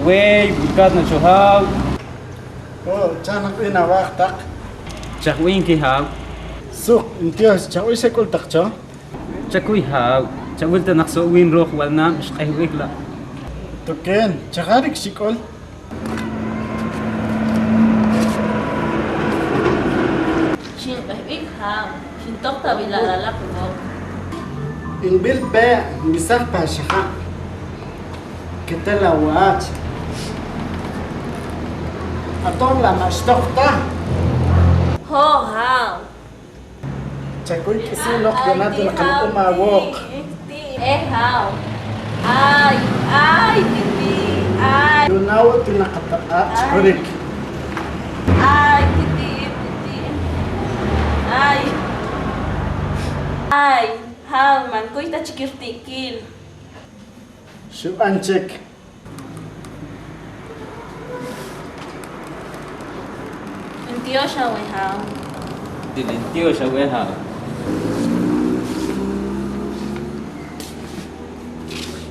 wey bukat na chuhaw. Oh, chanak ina waktak. Chakwin ki haw. Suk, intios, chakoy sa kultak cho. Chakuy haw. Chawil ta naksuwin roh wal na mishkahwik la. Tuken, chakarik sikol. Shin kahibig ham. Shin tok ta bilalala ko. Inbil be, misak pa shaka. Kitala wat. Atong la mashtokta. Ho ham. Chakoy kisinok donato na kan umawok. Ham. Ay, titi. Ay. Dunaw tinakataat, chakorik. Ay, titi. Ay. Ay, ham, man ko ita chikirtikil. Shubanchik. Intiyo siya, we ham. Dilintyo siya wey haw.